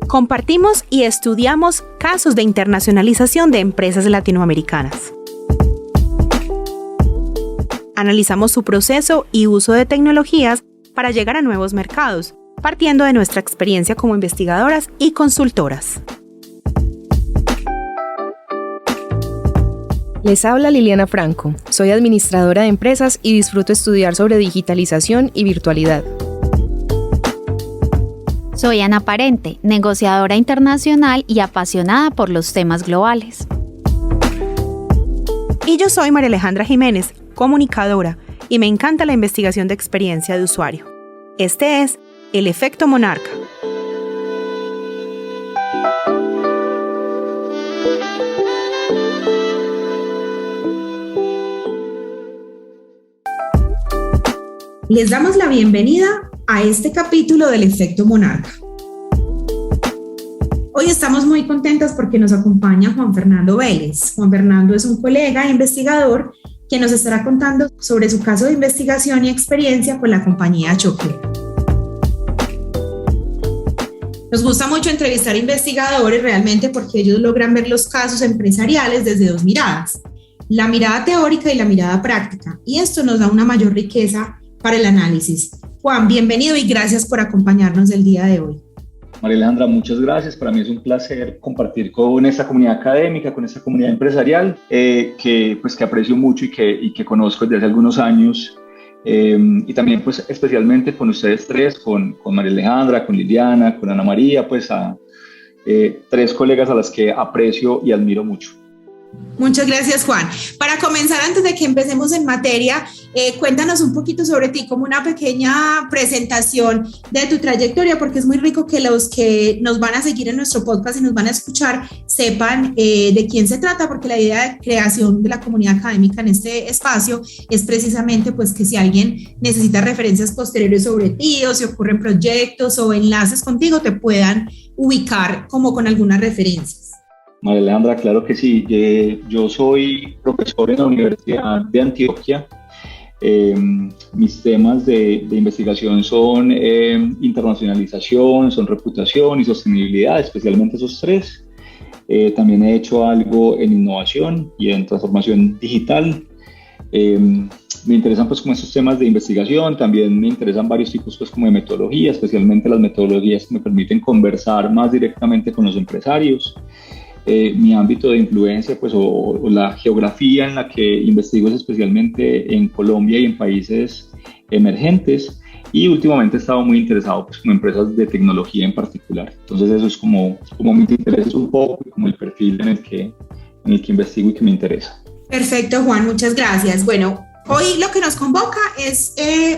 Compartimos y estudiamos casos de internacionalización de empresas latinoamericanas. Analizamos su proceso y uso de tecnologías para llegar a nuevos mercados, partiendo de nuestra experiencia como investigadoras y consultoras. Les habla Liliana Franco, soy administradora de empresas y disfruto estudiar sobre digitalización y virtualidad. Soy Ana Parente, negociadora internacional y apasionada por los temas globales. Y yo soy María Alejandra Jiménez, comunicadora, y me encanta la investigación de experiencia de usuario. Este es El Efecto Monarca. Les damos la bienvenida a este capítulo del Efecto Monarca. Hoy estamos muy contentas porque nos acompaña Juan Fernando Vélez. Juan Fernando es un colega e investigador que nos estará contando sobre su caso de investigación y experiencia con la compañía Choker. Nos gusta mucho entrevistar investigadores realmente porque ellos logran ver los casos empresariales desde dos miradas, la mirada teórica y la mirada práctica, y esto nos da una mayor riqueza para el análisis. Juan, bienvenido y gracias por acompañarnos el día de hoy. María Alejandra, muchas gracias. Para mí es un placer compartir con esta comunidad académica, con esta comunidad empresarial, que aprecio mucho y que conozco desde hace algunos años. Y también pues especialmente con ustedes tres, con María Alejandra, con Liliana, con Ana María, pues a tres colegas a las que aprecio y admiro mucho. Muchas gracias, Juan. Para comenzar, antes de que empecemos en materia, cuéntanos un poquito sobre ti, como una pequeña presentación de tu trayectoria, porque es muy rico que los que nos van a seguir en nuestro podcast y nos van a escuchar sepan de quién se trata, porque la idea de creación de la comunidad académica en este espacio es precisamente pues que si alguien necesita referencias posteriores sobre ti o si ocurren proyectos o enlaces contigo, te puedan ubicar como con algunas referencias. María Alejandra, claro que sí. Yo soy profesor en la Universidad de Antioquia. Mis temas de investigación son internacionalización, son reputación y sostenibilidad, especialmente esos tres. También he hecho algo en innovación y en transformación digital. Me interesan pues como estos temas de investigación, también me interesan varios tipos pues como de metodología, especialmente las metodologías que me permiten conversar más directamente con los empresarios. Mi ámbito de influencia pues, o la geografía en la que investigo es especialmente en Colombia y en países emergentes, y últimamente he estado muy interesado pues, como empresas de tecnología en particular. Entonces eso es como mis intereses un poco y como el perfil en el que investigo y que me interesa. Perfecto, Juan, muchas gracias. Bueno, hoy lo que nos convoca es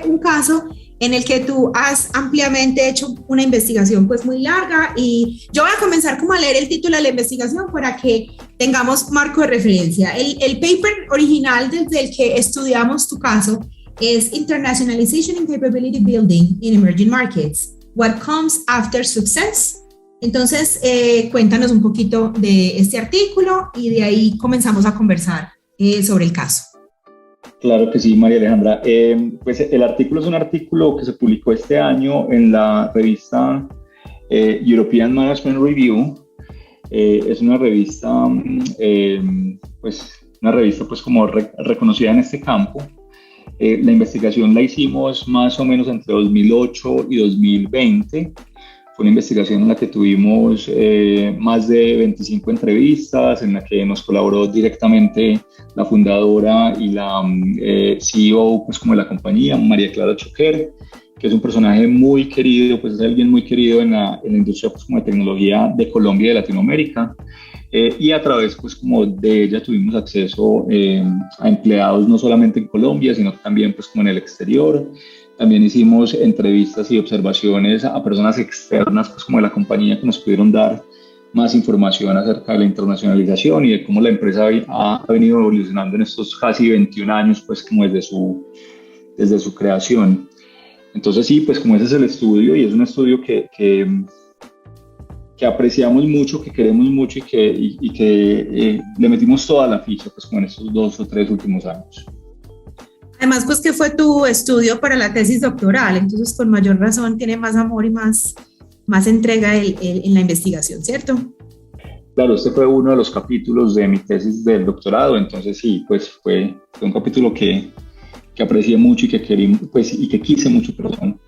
un caso en el que tú has ampliamente hecho una investigación pues muy larga, y yo voy a comenzar como a leer el título de la investigación para que tengamos marco de referencia. El paper original desde el que estudiamos tu caso es Internationalization and Capability Building in Emerging Markets, What Comes After Success. Entonces, cuéntanos un poquito de este artículo y de ahí comenzamos a conversar sobre el caso. Claro que sí, María Alejandra. Pues el artículo es un artículo que se publicó este año en la revista European Management Review. Es una revista, pues como reconocida en este campo. La investigación la hicimos más o menos entre 2008 y 2020. Fue una investigación en la que tuvimos más de 25 entrevistas, en la que nos colaboró directamente la fundadora y la CEO pues, como de la compañía, María Clara Choker, que es un personaje muy querido, pues es alguien muy querido en la industria pues, como de tecnología de Colombia y de Latinoamérica. Y a través pues, como de ella tuvimos acceso a empleados no solamente en Colombia, sino también pues, como en el exterior. También hicimos entrevistas y observaciones a personas externas, pues como de la compañía, que nos pudieron dar más información acerca de la internacionalización y de cómo la empresa ha venido evolucionando en estos casi 21 años, pues como desde su creación. Entonces sí, pues como ese es el estudio, y es un estudio que apreciamos mucho, que queremos mucho y que le metimos toda la ficha, pues como en estos 2 o 3 últimos años. Además, pues que fue tu estudio para la tesis doctoral, entonces con mayor razón tiene más amor y más más entrega en la investigación, ¿cierto? Claro, este fue uno de los capítulos de mi tesis del doctorado, entonces sí, pues fue un capítulo que aprecié mucho y que que quise mucho, perdón.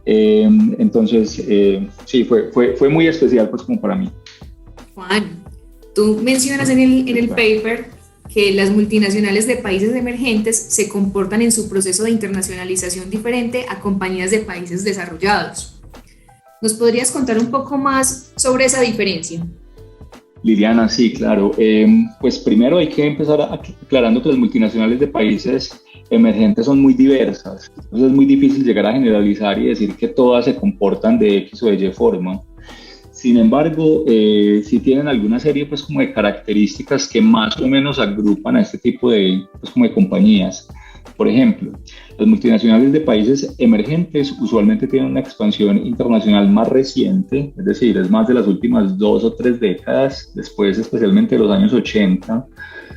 Entonces, sí, fue muy especial pues como para mí. Juan, tú mencionas en el paper que las multinacionales de países emergentes se comportan en su proceso de internacionalización diferente a compañías de países desarrollados. ¿Nos podrías contar un poco más sobre esa diferencia? Liliana, sí, claro. Pues primero hay que empezar aclarando que las multinacionales de países emergentes son muy diversas. Entonces es muy difícil llegar a generalizar y decir que todas se comportan de X o de Y forma. Sin embargo, sí tienen alguna serie pues como de características que más o menos agrupan a este tipo de, pues, como de compañías. Por ejemplo, las multinacionales de países emergentes usualmente tienen una expansión internacional más reciente, es decir, es más de las últimas 2 o 3 décadas, después especialmente de los años 80,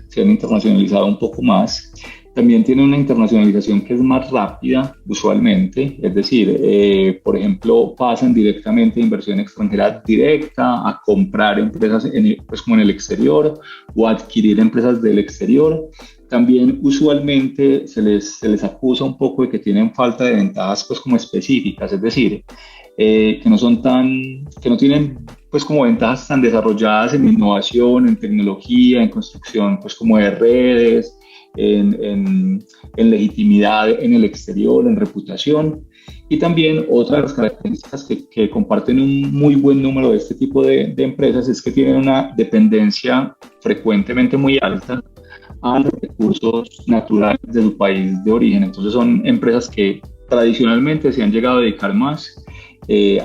se han internacionalizado un poco más. También tienen una internacionalización que es más rápida usualmente, es decir, por ejemplo, pasan directamente de inversión extranjera directa a comprar empresas pues como en el exterior o a adquirir empresas del exterior. También usualmente se les acusa un poco de que tienen falta de ventajas pues como específicas, es decir, que no tienen pues como ventajas tan desarrolladas en innovación, en tecnología, en construcción pues como de redes, en legitimidad en el exterior, en reputación. Y también otra de las características que comparten un muy buen número de este tipo de empresas es que tienen una dependencia frecuentemente muy alta a los recursos naturales de su país de origen. Entonces son empresas que tradicionalmente se han llegado a dedicar más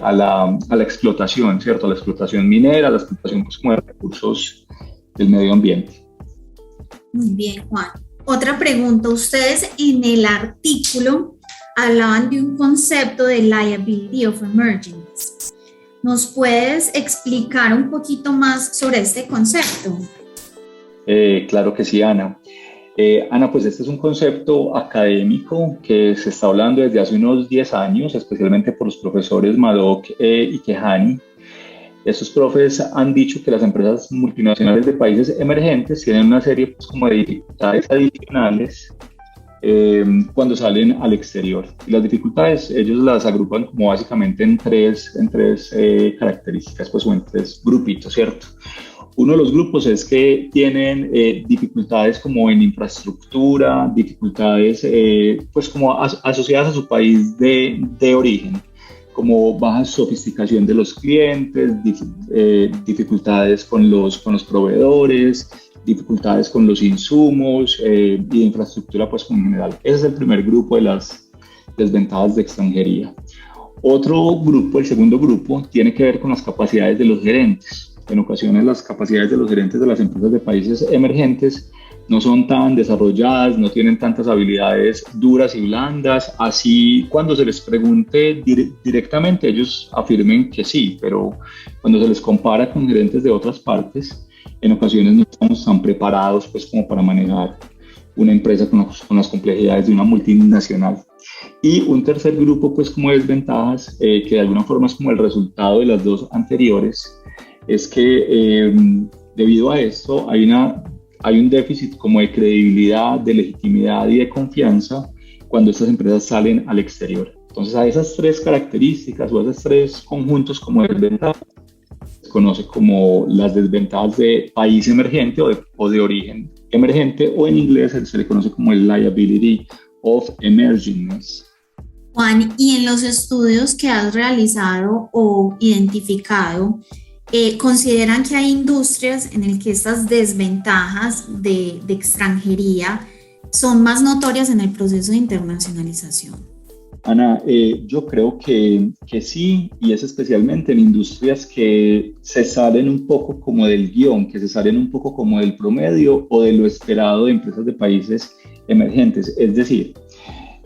a la explotación, ¿cierto? A la explotación minera, a la explotación pues, como de recursos del medio ambiente. Muy bien, Juan. Otra pregunta. Ustedes en el artículo hablaban de un concepto de liability of emergence. ¿Nos puedes explicar un poquito más sobre este concepto? Claro que sí, Ana. Ana, pues este es un concepto académico que se está hablando desde hace unos 10 años, especialmente por los profesores Maddock y Kehani. Estos profes han dicho que las empresas multinacionales de países emergentes tienen una serie pues, como de dificultades adicionales cuando salen al exterior. Y las dificultades ellos las agrupan como básicamente en tres características, pues, o en 3 grupitos, ¿cierto? Uno de los grupos es que tienen dificultades como en infraestructura, dificultades pues como asociadas a su país de origen, como baja sofisticación de los clientes, dificultades con los proveedores, dificultades con los insumos y de infraestructura pues en general. Ese es el primer grupo de las desventajas de extranjería. Otro grupo, el segundo grupo, tiene que ver con las capacidades de los gerentes. En ocasiones las capacidades de los gerentes de las empresas de países emergentes no son tan desarrolladas, no tienen tantas habilidades duras y blandas, así cuando se les pregunte directamente ellos afirmen que sí, pero cuando se les compara con gerentes de otras partes, en ocasiones no estamos tan preparados pues como para manejar una empresa con las complejidades de una multinacional. Y un tercer grupo pues como desventajas, que de alguna forma es como el resultado de las dos anteriores, es que debido a esto hay un déficit como de credibilidad, de legitimidad y de confianza cuando estas empresas salen al exterior. Entonces a esas 3 características o a esos 3 conjuntos como de desventajas se conoce como las desventajas de país emergente o de origen emergente, o en inglés se le conoce como el liability of emergingness. Juan, y en los estudios que has realizado o identificado, ¿consideran que hay industrias en las que estas desventajas de extranjería son más notorias en el proceso de internacionalización? Ana, yo creo que sí, y es especialmente en industrias que se salen un poco como del guión, que se salen un poco como del promedio o de lo esperado de empresas de países emergentes. Es decir,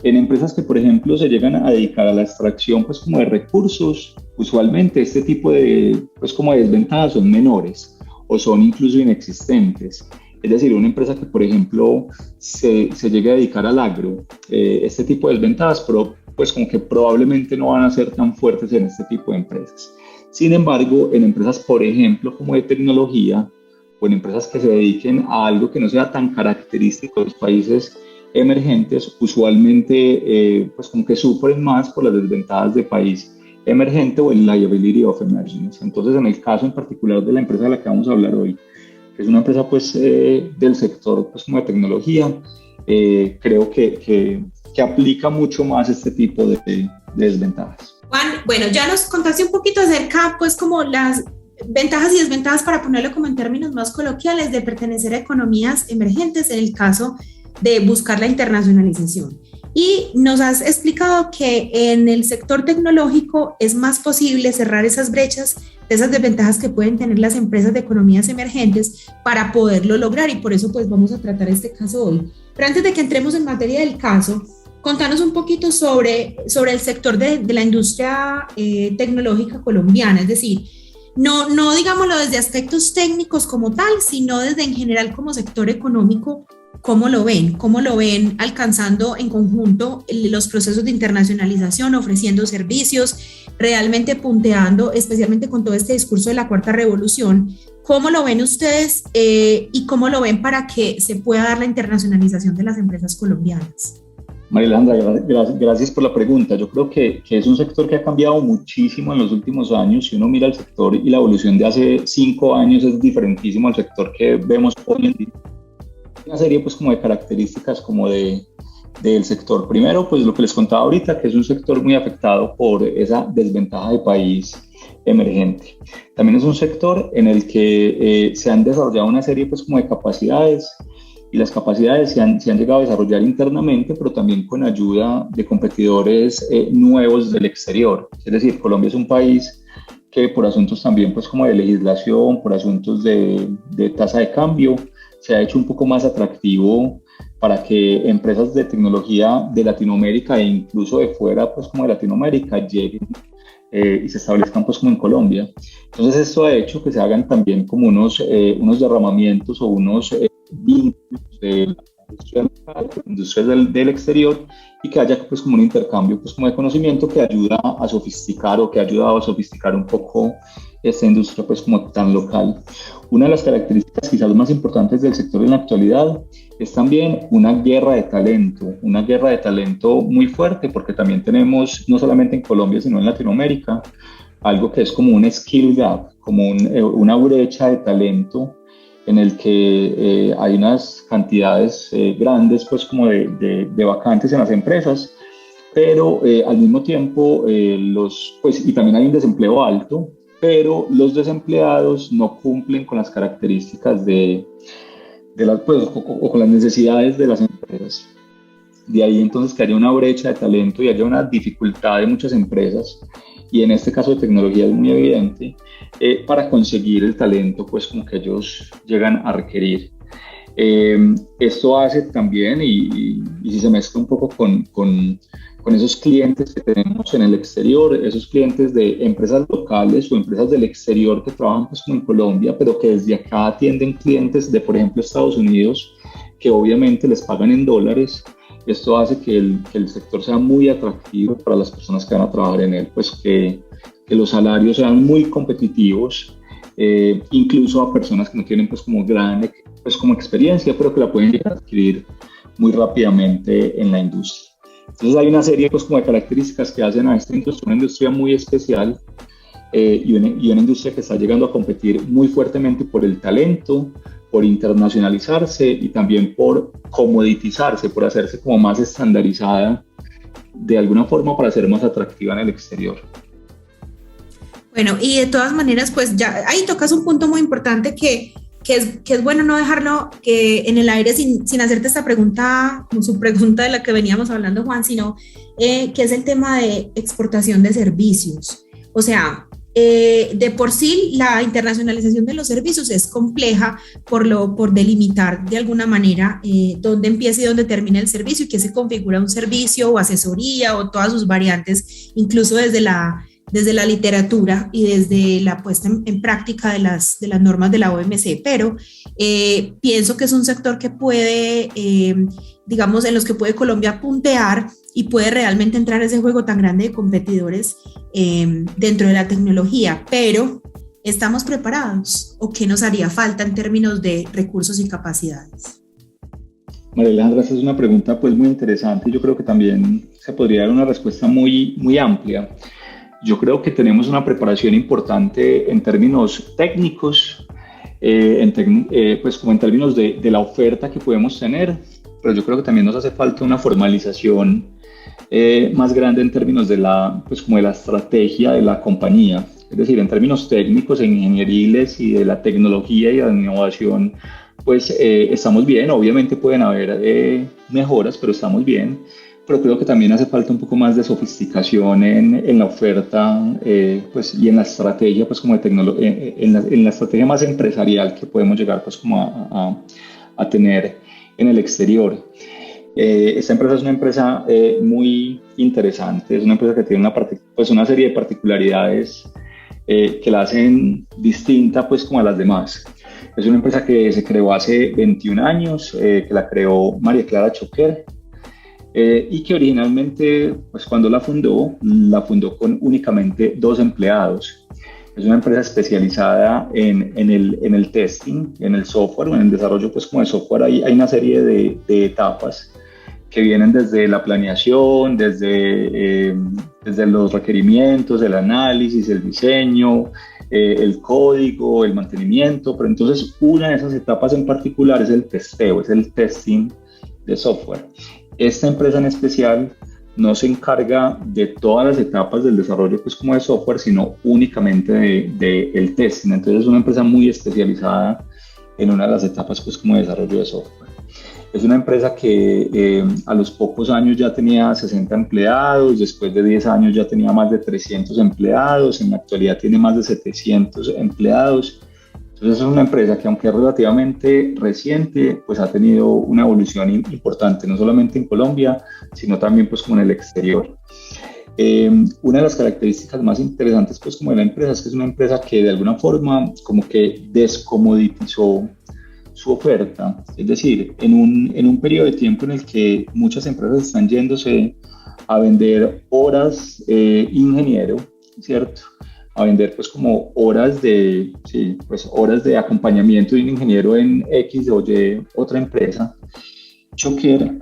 en empresas que, por ejemplo, se llegan a dedicar a la extracción pues, como de recursos, usualmente este tipo de, pues, como de desventajas son menores o son incluso inexistentes. Es decir, una empresa que, por ejemplo, se llegue a dedicar al agro, este tipo de desventajas, pero pues como que probablemente no van a ser tan fuertes en este tipo de empresas. Sin embargo, en empresas, por ejemplo, como de tecnología, o en empresas que se dediquen a algo que no sea tan característico de los países emergentes, usualmente pues como que sufren más por las desventajas de país emergente o el liability of emergence. Entonces, en el caso en particular de la empresa de la que vamos a hablar hoy, que es una empresa pues del sector pues como de tecnología, creo que aplica mucho más este tipo de desventajas. Juan, bueno, ya nos contaste un poquito acerca pues como las ventajas y desventajas, para ponerlo como en términos más coloquiales, de pertenecer a economías emergentes en el caso de buscar la internacionalización. Y nos has explicado que en el sector tecnológico es más posible cerrar esas brechas, de esas desventajas que pueden tener las empresas de economías emergentes para poderlo lograr, y por eso pues vamos a tratar este caso hoy. Pero antes de que entremos en materia del caso, contanos un poquito sobre el sector de la industria tecnológica colombiana, es decir, no digámoslo desde aspectos técnicos como tal, sino desde en general como sector económico. ¿Cómo lo ven alcanzando en conjunto los procesos de internacionalización, ofreciendo servicios, realmente punteando, especialmente con todo este discurso de la cuarta revolución? ¿Cómo lo ven ustedes y cómo lo ven para que se pueda dar la internacionalización de las empresas colombianas? María Alejandra, gracias por la pregunta. Yo creo que es un sector que ha cambiado muchísimo en los últimos años. Si uno mira el sector y la evolución de hace 5 años, es diferentísimo al sector que vemos hoy en día. Una serie pues como de características como del sector. Primero, pues lo que les contaba ahorita, que es un sector muy afectado por esa desventaja de país emergente. También es un sector en el que se han desarrollado una serie pues como de capacidades, y las capacidades se han llegado a desarrollar internamente, pero también con ayuda de competidores nuevos del exterior. Es decir, Colombia es un país que por asuntos también pues como de legislación, por asuntos de tasa de cambio, se ha hecho un poco más atractivo para que empresas de tecnología de Latinoamérica e incluso de fuera pues como de Latinoamérica lleguen y se establezcan pues como en Colombia. Entonces esto ha hecho que se hagan también como unos derramamientos o unos vínculos de la industria del exterior, y que haya pues como un intercambio pues como de conocimiento que ayuda a sofisticar, o que ha ayudado a sofisticar un poco esta industria pues como tan local. Una de las características quizás más importantes del sector en la actualidad es también una guerra de talento muy fuerte, porque también tenemos, no solamente en Colombia, sino en Latinoamérica, algo que es como un skill gap, como una brecha de talento en el que hay unas cantidades grandes pues como de vacantes en las empresas, pero al mismo tiempo y también hay un desempleo alto, pero los desempleados no cumplen con las características o con las necesidades de las empresas. De ahí entonces que haya una brecha de talento y haya una dificultad de muchas empresas, y en este caso de tecnología es muy evidente, para conseguir el talento pues como que ellos llegan a requerir. Esto hace también, y si se mezcla un poco con esos clientes que tenemos en el exterior, esos clientes de empresas locales o empresas del exterior que trabajan pues como en Colombia, pero que desde acá atienden clientes de, por ejemplo, Estados Unidos, que obviamente les pagan en dólares. Esto hace que el sector sea muy atractivo para las personas que van a trabajar en él, pues que los salarios sean muy competitivos, incluso a personas que no tienen pues como experiencia, pero que la pueden llegar a adquirir muy rápidamente en la industria. Entonces hay una serie pues como de características que hacen a esta industria una industria muy especial, y una industria que está llegando a competir muy fuertemente por el talento, por internacionalizarse y también por comoditizarse, por hacerse como más estandarizada de alguna forma para ser más atractiva en el exterior. Bueno, y de todas maneras, pues ya ahí tocas un punto muy importante que es bueno no dejarlo en el aire sin hacerte esta pregunta, como su pregunta de la que veníamos hablando, Juan, sino que es el tema de exportación de servicios. O sea, de por sí la internacionalización de los servicios es compleja por delimitar de alguna manera dónde empieza y dónde termina el servicio, y qué se configura un servicio o asesoría o todas sus variantes, incluso desde la literatura y desde la puesta en práctica de las normas de la OMC, pero pienso que es un sector que puede digamos, en los que puede Colombia puntear y puede realmente entrar a ese juego tan grande de competidores dentro de la tecnología, pero ¿estamos preparados o qué nos haría falta en términos de recursos y capacidades? María Alejandra, esa es una pregunta pues muy interesante y yo creo que también se podría dar una respuesta muy, muy amplia. Yo creo que tenemos una preparación importante en términos técnicos, pues como en términos de la oferta que podemos tener, pero yo creo que también nos hace falta una formalización más grande en términos de pues como de la estrategia de la compañía. Es decir, en términos técnicos, ingenieriles y de la tecnología y de la innovación, pues estamos bien. Obviamente pueden haber mejoras, pero estamos bien. Pero creo que también hace falta un poco más de sofisticación en la oferta pues, y en la estrategia, pues como de en la estrategia más empresarial que podemos llegar pues como a tener en el exterior. Esta empresa es una empresa muy interesante, es una empresa que tiene una serie de particularidades que la hacen distinta pues como a las demás. Es una empresa que se creó hace 21 años, que la creó María Clara Choquer, y que originalmente, pues cuando la fundó con únicamente 2 empleados. Es una empresa especializada en el testing, en el software, en el desarrollo pues como de software. Hay una serie de etapas que vienen desde la planeación, desde los requerimientos, el análisis, el diseño, el código, el mantenimiento. Pero entonces una de esas etapas en particular es el testeo, es el testing de software. Esta empresa en especial no se encarga de todas las etapas del desarrollo pues como de software, sino únicamente del testing. Entonces es una empresa muy especializada en una de las etapas pues como de desarrollo de software. Es una empresa que a los pocos años ya tenía 60 empleados, después de 10 años ya tenía más de 300 empleados, en la actualidad tiene más de 700 empleados. Entonces es una empresa que, aunque es relativamente reciente, pues ha tenido una evolución importante, no solamente en Colombia, sino también pues como en el exterior. Una de las características más interesantes pues como de la empresa es que es una empresa que de alguna forma como que descomoditizó su oferta. Es decir, en un periodo de tiempo en el que muchas empresas están yéndose a vender horas ingeniero, ¿cierto? A vender pues como horas de acompañamiento de un ingeniero en X o Y otra empresa. Choquer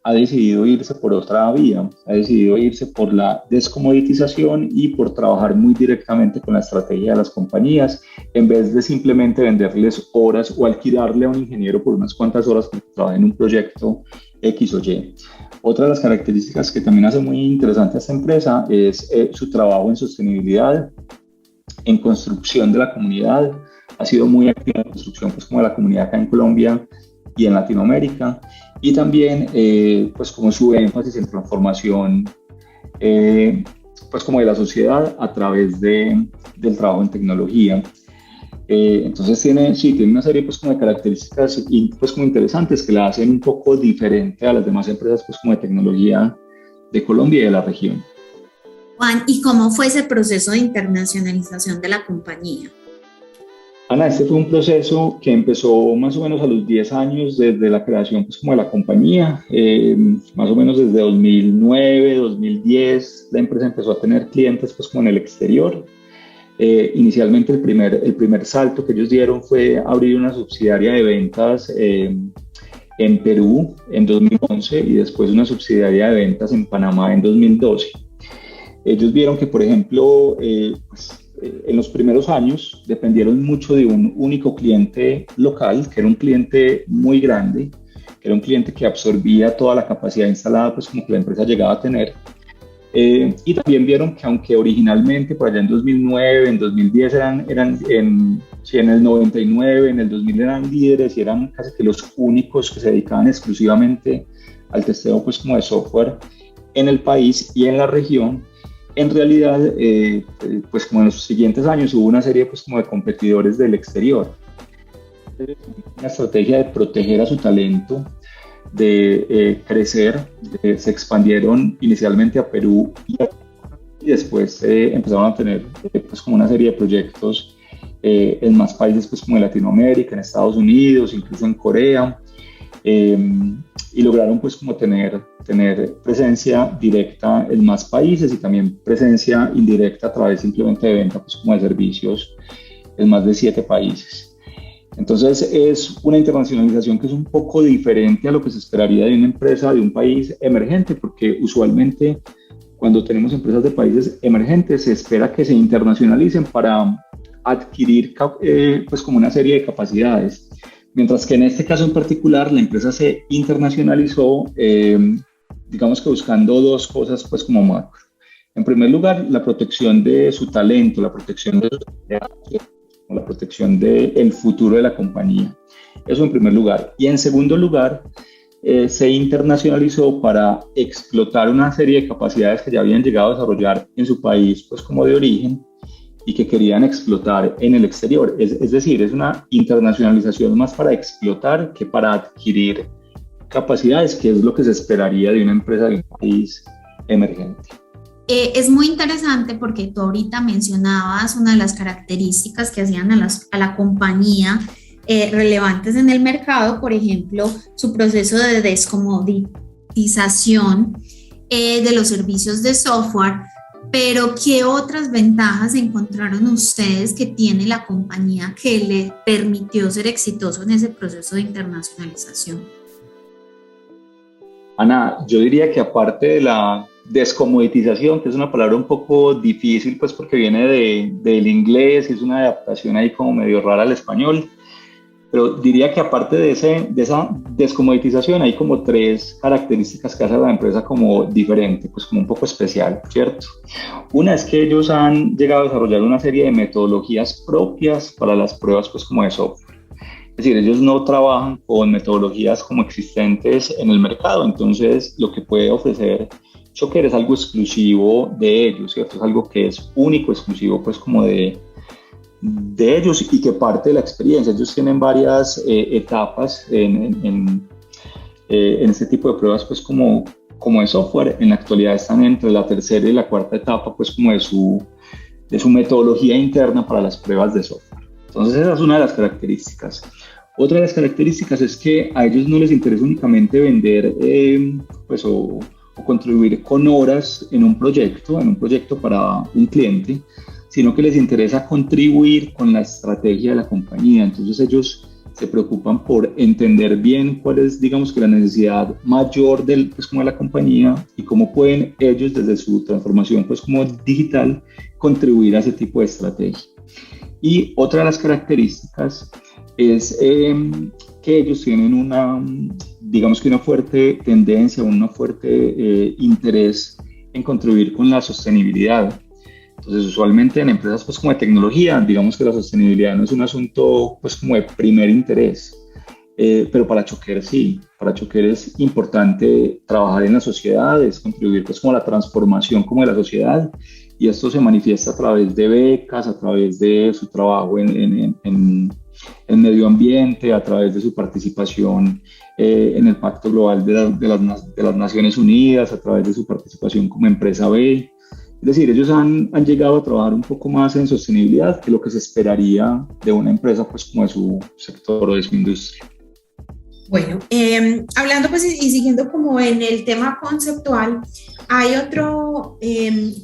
ha decidido irse por otra vía, ha decidido irse por la descomoditización y por trabajar muy directamente con la estrategia de las compañías, en vez de simplemente venderles horas o alquilarle a un ingeniero por unas cuantas horas para que trabaje en un proyecto X o Y. Otra de las características que también hace muy interesante a esta empresa es su trabajo en sostenibilidad, en construcción de la comunidad. Ha sido muy activa en la construcción pues, como de la comunidad acá en Colombia y en Latinoamérica, y también pues como su énfasis en transformación pues como de la sociedad a través del trabajo en tecnología. Entonces tiene una serie pues como de características pues como interesantes que la hacen un poco diferente a las demás empresas pues como de tecnología de Colombia y de la región. Juan, ¿y cómo fue ese proceso de internacionalización de la compañía? Ana, este fue un proceso que empezó más o menos a los 10 años desde la creación pues, como de la compañía, más o menos desde 2009, 2010, la empresa empezó a tener clientes pues, como en el exterior. Inicialmente el primer salto que ellos dieron fue abrir una subsidiaria de ventas en Perú en 2011 y después una subsidiaria de ventas en Panamá en 2012. Ellos vieron que, por ejemplo, en los primeros años dependieron mucho de un único cliente local, que era un cliente muy grande, que era un cliente que absorbía toda la capacidad instalada pues, como que la empresa llegaba a tener. Y también vieron que aunque originalmente por allá en 2009, en 2010 en el 99, en el 2000 eran líderes y eran casi que los únicos que se dedicaban exclusivamente al testeo pues, como de software en el país y en la región, en realidad, pues como en los siguientes años hubo una serie pues como de competidores del exterior. Una estrategia de proteger a su talento, de crecer, se expandieron inicialmente a Perú y después empezaron a tener pues como una serie de proyectos en más países pues como en Latinoamérica, en Estados Unidos, incluso en Corea. y lograron pues como tener presencia directa en más países y también presencia indirecta a través simplemente de venta pues como de servicios en más de 7 países. Entonces es una internacionalización que es un poco diferente a lo que se esperaría de una empresa de un país emergente, porque usualmente cuando tenemos empresas de países emergentes se espera que se internacionalicen para adquirir pues como una serie de capacidades. Mientras que en este caso en particular la empresa se internacionalizó, digamos que buscando 2 cosas pues como macro. En primer lugar, la protección de su talento, la protección de sus empleados, la protección del futuro de la compañía. Eso en primer lugar. Y en segundo lugar, se internacionalizó para explotar una serie de capacidades que ya habían llegado a desarrollar en su país pues como de origen y que querían explotar en el exterior. Es decir, es una internacionalización más para explotar que para adquirir capacidades, que es lo que se esperaría de una empresa de un país emergente. Es muy interesante porque tú ahorita mencionabas una de las características que hacían a la compañía relevantes en el mercado, por ejemplo, su proceso de descomoditización de los servicios de software. Pero, ¿qué otras ventajas encontraron ustedes que tiene la compañía que le permitió ser exitoso en ese proceso de internacionalización? Ana, yo diría que aparte de la descomoditización, que es una palabra un poco difícil, pues porque viene del inglés y es una adaptación ahí como medio rara al español, pero diría que aparte de esa descomoditización hay como 3 características que hacen a la empresa como diferente, pues como un poco especial, ¿cierto? Una es que ellos han llegado a desarrollar una serie de metodologías propias para las pruebas pues como de software. Es decir, ellos no trabajan con metodologías como existentes en el mercado, entonces lo que puede ofrecer Shocker es algo exclusivo de ellos, ¿cierto? Es algo que es único, exclusivo pues como de ellos y que parte de la experiencia. Ellos tienen varias etapas en este tipo de pruebas pues como de software. En la actualidad están entre la 3ª y la 4ª etapa pues como de su metodología interna para las pruebas de software. Entonces esa es una de las características. Otra de las características es que a ellos no les interesa únicamente vender pues o contribuir con horas en un proyecto para un cliente, sino que les interesa contribuir con la estrategia de la compañía. Entonces ellos se preocupan por entender bien cuál es, digamos que la necesidad mayor pues como de la compañía y cómo pueden ellos desde su transformación pues como digital contribuir a ese tipo de estrategia. Y otra de las características es que ellos tienen una fuerte tendencia, un fuerte interés en contribuir con la sostenibilidad. Entonces, usualmente en empresas pues como de tecnología, digamos que la sostenibilidad no es un asunto pues como de primer interés, pero para Shocker sí. Para Shocker es importante trabajar en las sociedades, contribuir pues como a la transformación como de la sociedad, y esto se manifiesta a través de becas, a través de su trabajo en medio ambiente, a través de su participación en el Pacto Global de las Naciones Unidas, a través de su participación como empresa B. Es decir, ellos han llegado a trabajar un poco más en sostenibilidad que lo que se esperaría de una empresa pues como de su sector o de su industria. Bueno, hablando pues y siguiendo como en el tema conceptual, hay otro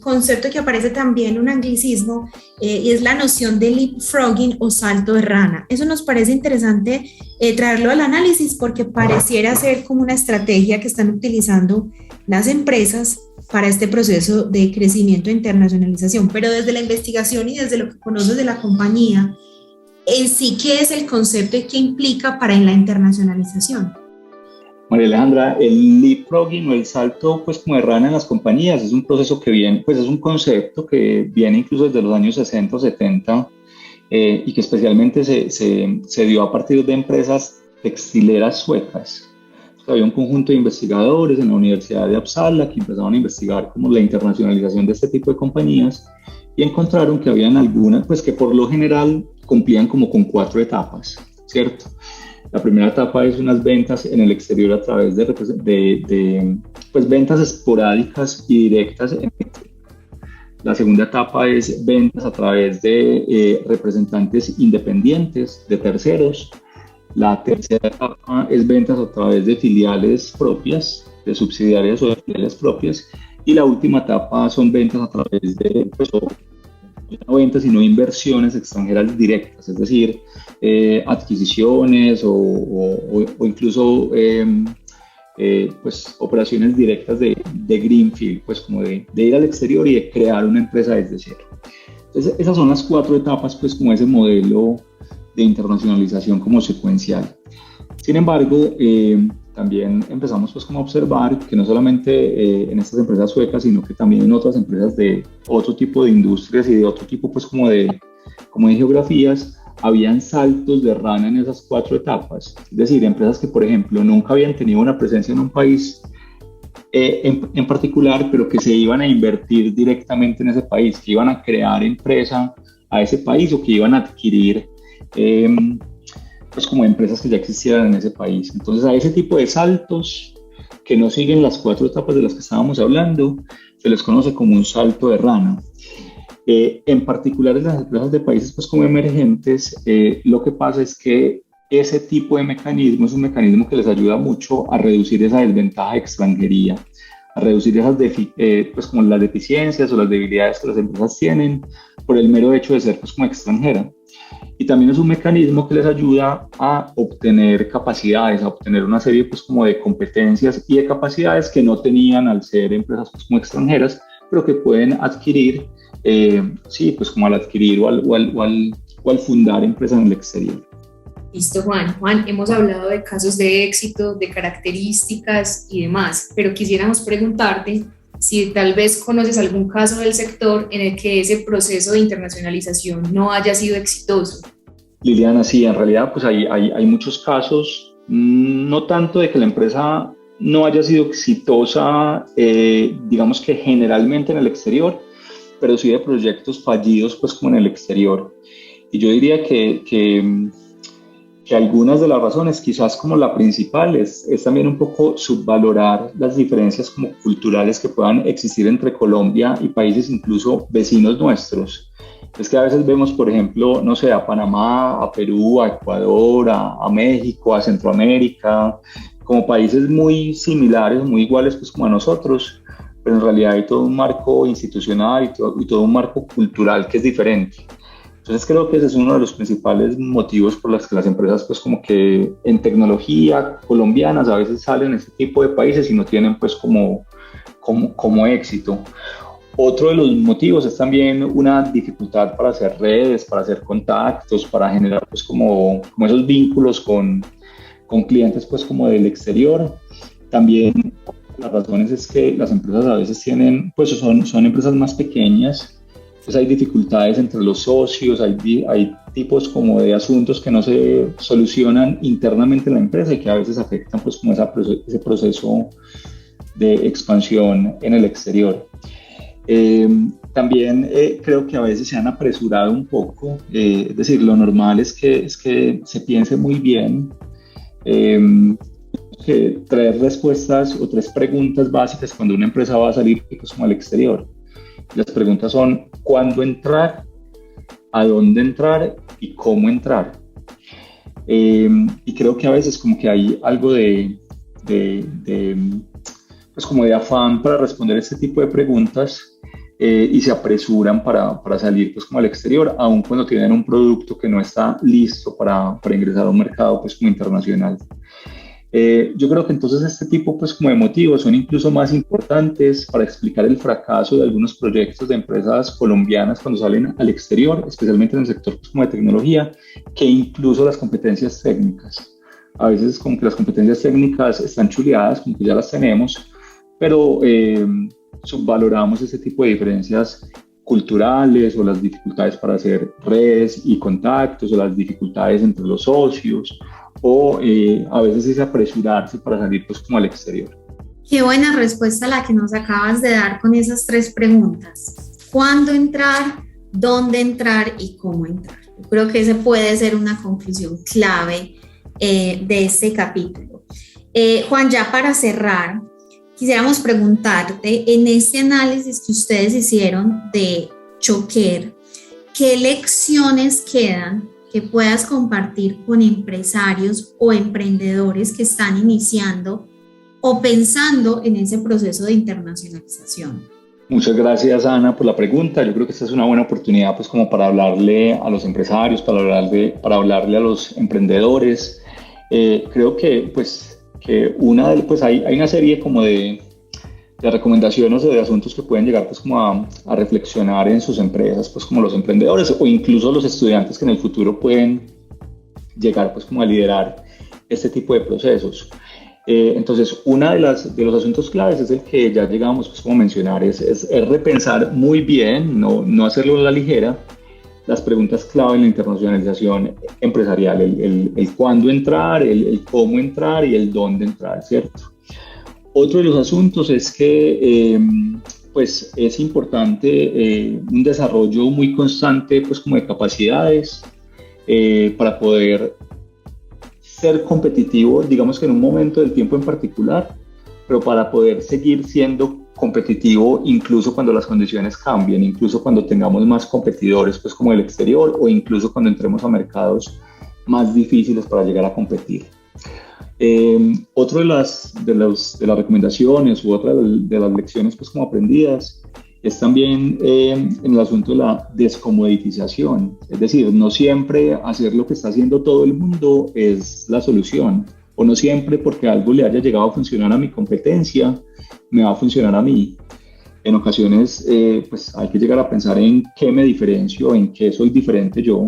concepto que aparece también, un anglicismo, y es la noción de leapfrogging o salto de rana. Eso nos parece interesante traerlo al análisis porque pareciera ser como una estrategia que están utilizando las empresas para este proceso de crecimiento e internacionalización, pero desde la investigación y desde lo que conoces de la compañía, en sí, ¿qué es el concepto y qué implica para la internacionalización? María Alejandra, el leapfrogging o el salto pues como de rana en las compañías es un proceso que viene, pues es un concepto que viene incluso desde los años 60 o 70 y que especialmente se dio a partir de empresas textileras suecas. Había un conjunto de investigadores en la Universidad de Uppsala que empezaron a investigar como la internacionalización de este tipo de compañías y encontraron que habían algunas, pues que por lo general cumplían como con 4 etapas, ¿cierto? La primera etapa es unas ventas en el exterior a través de pues ventas esporádicas y directas. La segunda etapa es ventas a través de representantes independientes, de terceros. La tercera etapa es ventas a través de filiales propias, de subsidiarias o de filiales propias. Y la última etapa son ventas a través de, pues, no ventas, sino inversiones extranjeras directas, es decir, adquisiciones o incluso pues, operaciones directas de greenfield, pues como de ir al exterior y de crear una empresa desde cero. Entonces, esas son las 4 etapas, pues como ese modelo de internacionalización como secuencial. Sin embargo, también empezamos pues como a observar que no solamente en estas empresas suecas, sino que también en otras empresas de otro tipo de industrias y de otro tipo pues como de geografías, habían saltos de rana en esas 4 etapas. Es decir, empresas que por ejemplo nunca habían tenido una presencia en un país en particular, pero que se iban a invertir directamente en ese país, que iban a crear empresa a ese país o que iban a adquirir pues como empresas que ya existieran en ese país. Entonces a ese tipo de saltos que no siguen las 4 etapas de las que estábamos hablando, se les conoce como un salto de rana. En particular en las empresas de países pues como emergentes, lo que pasa es que ese tipo de mecanismo es un mecanismo que les ayuda mucho a reducir esa desventaja de extranjería, a reducir esas pues como las deficiencias o las debilidades que las empresas tienen por el mero hecho de ser pues como extranjera. Y también es un mecanismo que les ayuda a obtener capacidades, a obtener una serie pues como de competencias y de capacidades que no tenían al ser empresas pues como extranjeras, pero que pueden adquirir, sí, pues como al adquirir o al fundar empresas en el exterior. Listo, Juan. Juan, hemos hablado de casos de éxito, de características y demás, pero quisiéramos preguntarte si tal vez conoces algún caso del sector en el que ese proceso de internacionalización no haya sido exitoso. Liliana, sí, en realidad pues hay muchos casos, no tanto de que la empresa no haya sido exitosa, digamos que generalmente en el exterior, pero sí de proyectos fallidos pues como en el exterior. Y yo diría que algunas de las razones, quizás como la principal, es también un poco subvalorar las diferencias como culturales que puedan existir entre Colombia y países incluso vecinos nuestros. Es que a veces vemos, por ejemplo, no sé, a Panamá, a Perú, a Ecuador, a México, a Centroamérica, como países muy similares, muy iguales pues como a nosotros, pero en realidad hay todo un marco institucional y todo un marco cultural que es diferente. Entonces creo que ese es uno de los principales motivos por los que las empresas pues como que en tecnología colombianas a veces salen a este tipo de países y no tienen pues como éxito. Otro de los motivos es también una dificultad para hacer redes, para hacer contactos, para generar pues como esos vínculos con clientes pues como del exterior. También las razones es que las empresas a veces tienen, pues son empresas más pequeñas. Entonces hay dificultades entre los socios, hay tipos como de asuntos que no se solucionan internamente en la empresa y que a veces afectan pues como ese proceso de expansión en el exterior. También creo que a veces se han apresurado un poco, es decir, lo normal es que se piense muy bien, que 3 respuestas o 3 preguntas básicas cuando una empresa va a salir pues como al exterior. Las preguntas son: ¿cuándo entrar? ¿A dónde entrar? ¿Y cómo entrar? Y creo que a veces como que hay algo pues como de afán para responder este tipo de preguntas y se apresuran para salir pues como al exterior, aun cuando tienen un producto que no está listo para ingresar a un mercado pues como internacional. Yo creo que entonces este tipo pues como de motivos son incluso más importantes para explicar el fracaso de algunos proyectos de empresas colombianas cuando salen al exterior, especialmente en el sector pues como de tecnología, que incluso las competencias técnicas. A veces como que las competencias técnicas están chuleadas, como que ya las tenemos, pero subvaloramos ese tipo de diferencias culturales o las dificultades para hacer redes y contactos o las dificultades entre los socios o a veces es apresurarse para salir pues como al exterior. Qué buena respuesta la que nos acabas de dar con esas 3 preguntas. ¿Cuándo entrar? ¿Dónde entrar? ¿Y cómo entrar? Yo creo que esa puede ser una conclusión clave de este capítulo. Juan, ya para cerrar, quisiéramos preguntarte, en este análisis que ustedes hicieron de Choquer, ¿qué lecciones quedan que puedas compartir con empresarios o emprendedores que están iniciando o pensando en ese proceso de internacionalización? Muchas gracias, Ana, por la pregunta. Yo creo que esta es una buena oportunidad pues como para hablarle a los empresarios, para hablarle a los emprendedores. Creo que hay una serie como de recomendaciones o de asuntos que pueden llegar pues como a reflexionar en sus empresas, pues como los emprendedores o incluso los estudiantes que en el futuro pueden llegar pues como a liderar este tipo de procesos. Entonces, uno de los asuntos claves es el que ya llegamos pues como a mencionar, es repensar muy bien, no hacerlo a la ligera, las preguntas clave en la internacionalización empresarial, el cuándo entrar, el cómo entrar y el dónde entrar, ¿cierto? Otro de los asuntos es que pues es importante un desarrollo muy constante pues como de capacidades para poder ser competitivo, digamos que en un momento del tiempo en particular, pero para poder seguir siendo competitivo incluso cuando las condiciones cambien, incluso cuando tengamos más competidores pues como el exterior o incluso cuando entremos a mercados más difíciles para llegar a competir. Otro de las recomendaciones u otra de las lecciones pues como aprendidas es también en el asunto de la descomoditización, es decir, no siempre hacer lo que está haciendo todo el mundo es la solución, o no siempre porque algo le haya llegado a funcionar a mi competencia me va a funcionar a mí. En ocasiones pues hay que llegar a pensar en qué me diferencio, en qué soy diferente yo,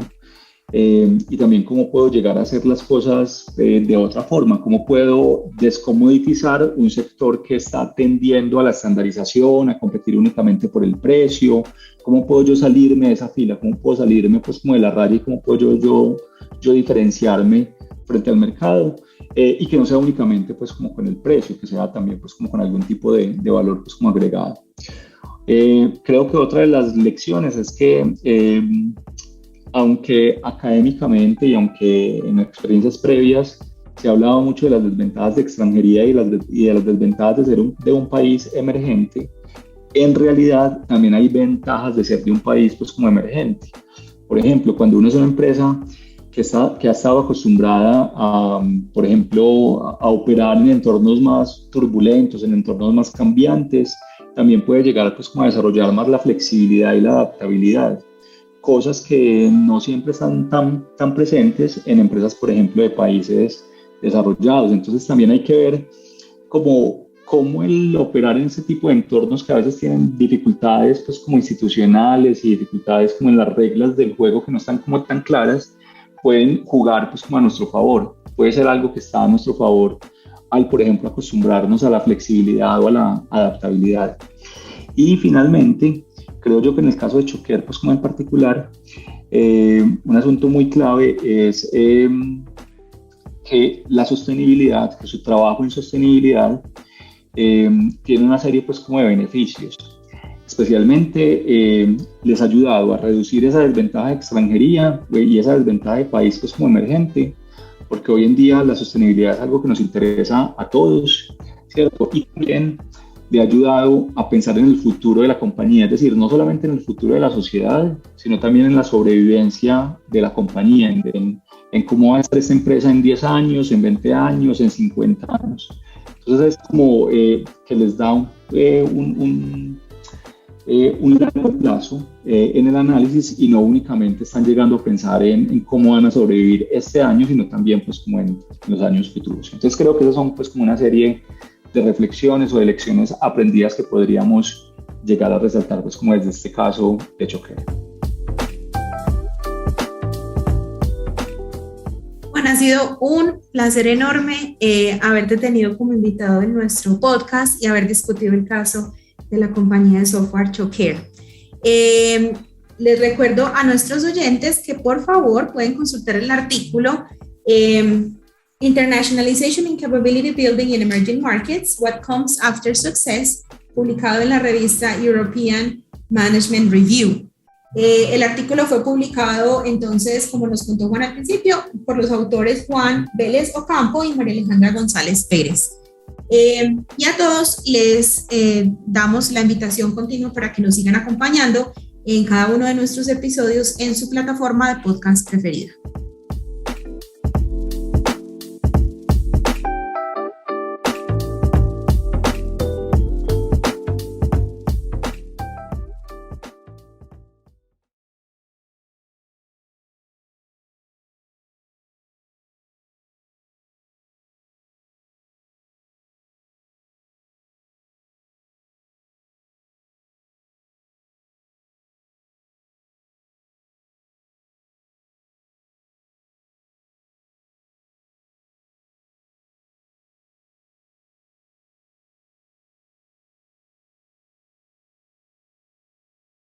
y también cómo puedo llegar a hacer las cosas de otra forma, cómo puedo descomoditizar un sector que está tendiendo a la estandarización, a competir únicamente por el precio, cómo puedo yo salirme de esa fila, cómo puedo salirme pues como de la raya y cómo puedo yo diferenciarme frente al mercado, y que no sea únicamente pues como con el precio, que sea también pues como con algún tipo de valor pues como agregado. Creo que otra de las lecciones es que aunque académicamente y aunque en experiencias previas se ha hablado mucho de las desventajas de extranjería y de las desventajas de ser de un país emergente, en realidad también hay ventajas de ser de un país pues como emergente. Por ejemplo, cuando uno es una empresa que ha estado acostumbrada por ejemplo, a operar en entornos más turbulentos, en entornos más cambiantes, también puede llegar pues como a desarrollar más la flexibilidad y la adaptabilidad. Cosas que no siempre están tan presentes en empresas, por ejemplo, de países desarrollados. Entonces también hay que ver cómo el operar en ese tipo de entornos que a veces tienen dificultades pues como institucionales y dificultades como en las reglas del juego que no están como tan claras, pueden jugar pues como a nuestro favor. Puede ser algo que está a nuestro favor al, por ejemplo, acostumbrarnos a la flexibilidad o a la adaptabilidad. Y finalmente, creo yo que en el caso de Choker, pues como en particular, un asunto muy clave es que la sostenibilidad, que su trabajo en sostenibilidad tiene una serie pues como de beneficios. Especialmente les ha ayudado a reducir esa desventaja de extranjería y esa desventaja de país pues como emergente, porque hoy en día la sostenibilidad es algo que nos interesa a todos, ¿cierto? Y también le ha ayudado a pensar en el futuro de la compañía, es decir, no solamente en el futuro de la sociedad, sino también en la sobrevivencia de la compañía, en cómo va a estar esta empresa en 10 años, en 20 años, en 50 años. Entonces es como que les da un largo plazo en el análisis y no únicamente están llegando a pensar en cómo van a sobrevivir este año, sino también pues como en los años futuros. Entonces creo que esas son pues como una serie de reflexiones o de lecciones aprendidas que podríamos llegar a resaltar pues como desde este caso de Choker. Bueno, ha sido un placer enorme haberte tenido como invitado en nuestro podcast y haber discutido el caso de la compañía de software Choker. Les recuerdo a nuestros oyentes que por favor pueden consultar el artículo Internationalization and Capability Building in Emerging Markets, What Comes After Success, publicado en la revista European Management Review. El artículo fue publicado entonces, como nos contó Juan al principio, por los autores Juan Vélez Ocampo y María Alejandra González Pérez. Y a todos les damos la invitación continua para que nos sigan acompañando en cada uno de nuestros episodios en su plataforma de podcast preferida.